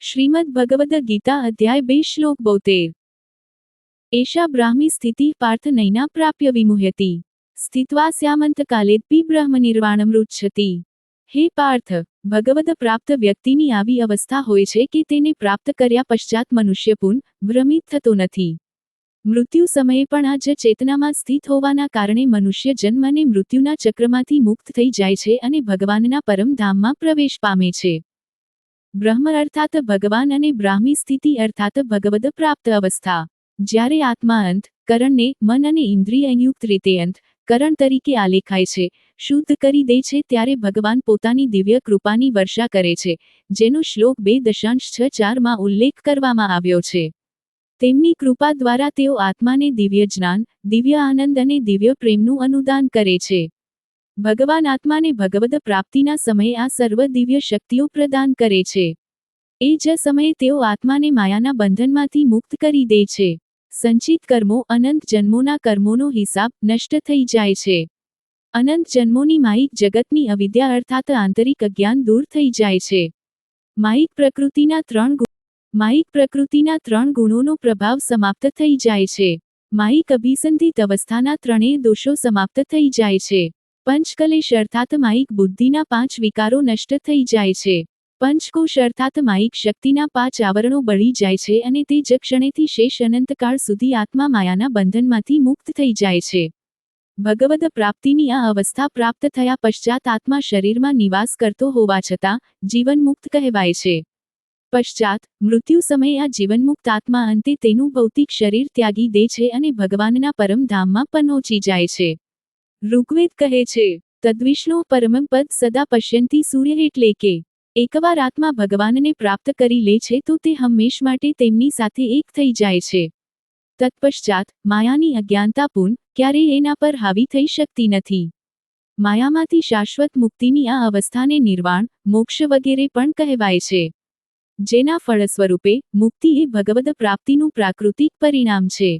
श्रीमद् भगवद गीता अध्याय 2 श्लोक 72। एषा ब्राह्मी स्थितिः पार्थ नैना प्राप्य विमुह्यति स्थित्वा स्यामंतकालेऽपि બ્રહ્મનિર્વાણમૃચ્છતિ। હે પાર્થ, ભગવદ પ્રાપ્ત વ્યક્તિની આવી અવસ્થા હોય છે કે તેને પ્રાપ્ત કર્યા પશ્ચાત મનુષ્ય ભ્રમિત થતો નથી। મૃત્યુ સમયે પણ આ જ ચેતનામાં સ્થિત હોવાના કારણે મનુષ્ય જન્મ અને મૃત્યુના ચક્રમાંથી મુક્ત થઈ જાય છે અને ભગવાનના પરમ ધામમાં પ્રવેશ પામે છે। બ્રહ્મ અર્થાત ભગવાન અને બ્રાહ્મી સ્થિતિ અર્થાત ભગવદ પ્રાપ્ત અવસ્થા। જ્યારે આત્મા અંત કરણને મન અને ઇન્દ્રિયયુક્ત રીતે અંત કરણ તરીકે આલેખાય છે, શુદ્ધ કરી દે છે, ત્યારે ભગવાન પોતાની દિવ્ય કૃપાની વર્ષા કરે છે, જેનો શ્લોક 2.64 માં ઉલ્લેખ કરવામાં આવ્યો છે। તેમની કૃપા દ્વારા તેઓ આત્માને દિવ્ય જ્ઞાન, દિવ્ય આનંદ અને દિવ્ય પ્રેમનું અનુદાન કરે છે। ભગવાન આત્માને ભગવદ પ્રાપ્તિના સમયે આ સર્વ દિવ્ય શક્તિઓ પ્રદાન કરે છે। એ જ સમયે તેઓ આત્માને માયાના બંધનમાંથી મુક્ત કરી દે છે। સંચિત કર્મો, અનંત જન્મોના કર્મોનો હિસાબ નષ્ટ થઈ જાય છે। અનંત જન્મોની માયિક જગતની અવિદ્યા અર્થાત આંતરિક અજ્ઞાન દૂર થઈ જાય છે। માયિક પ્રકૃતિના ત્રણ ગુણોનો પ્રભાવ સમાપ્ત થઈ જાય છે। માયિક અભિસંધિત અવસ્થાના ત્રણેય દોષો સમાપ્ત થઈ જાય છે। પંચકલેશ અર્થાત માયિક બુદ્ધિના 5 વિકારો નષ્ટ થઈ જાય છે। પંચકોશ અર્થાત માયિક શક્તિના 5 આવરણો બળી જાય છે અને તે જ ક્ષણેથી શેષ અનંતકાળ સુધી આત્મા માયાના બંધનમાંથી મુક્ત થઈ જાય છે। ભગવદ પ્રાપ્તિની આ અવસ્થા પ્રાપ્ત થયા પશ્ચાત આત્મા શરીરમાં નિવાસ કરતો હોવા છતાં જીવનમુક્ત કહેવાય છે। પશ્ચાત મૃત્યુ સમયે આ જીવનમુક્ત આત્મા અંતે તેનું ભૌતિક શરીર ત્યાગી દે છે અને ભગવાનના પરમ ધામમાં પહોંચી જાય છે। ઋગ્વેદ કહે છે, તદ્વિષ્ણો પરમં પદ સદા પશ્યંતી સૂર્ય, એટલે કે એકવાર આત્મા ભગવાનને પ્રાપ્ત કરી લે છે તો તે હંમેશ માટે તેમની સાથે એક થઈ જાય છે। તત્પશ્ચાત માયાની અજ્ઞાનતા ક્યારેય એના પર હાવી થઈ શકતી નથી। માયામાંથી શાશ્વત મુક્તિની આ અવસ્થાને નિર્વાણ, મોક્ષ વગેરે પણ કહેવાય છે, જેના ફળ સ્વરૂપે મુક્તિ એ ભગવદ પ્રાપ્તિનું પ્રાકૃતિક પરિણામ છે।